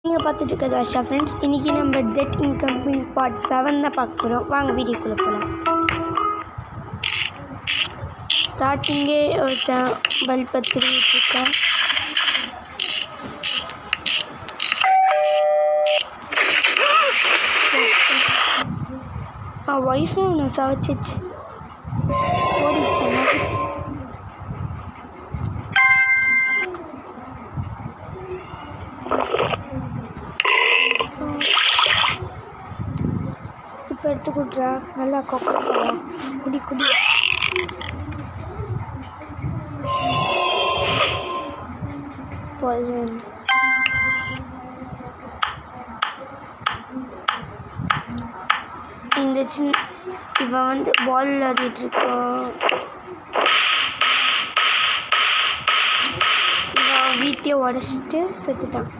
நீங்கள் பார்த்துட்டு இருக்கிறது வர்ஷா ஃப்ரெண்ட்ஸ். இன்றைக்கி நம்ம டெட் இன்கமிங் பார்ட் 7 தான் பார்க்க போகிறோம். வாங்க வீடியோக்குள்ளே போகலாம். ஸ்டார்டிங்கே ஒருத்தன் பல்பை திருவிட்டுருக்கான். ஒய்ஃபும் ஒன்று சவச்சிச்சு ஓடிச்சு. இப்போ எடுத்து கொடுறா. நல்லா கொக்கா குடி குடி. பாய்சன். இந்த இவன் வந்து பால் விளையாடிட்டு இருக்கான். இவன் வீட்டையே உடச்சிட்டு செத்துட்டான்.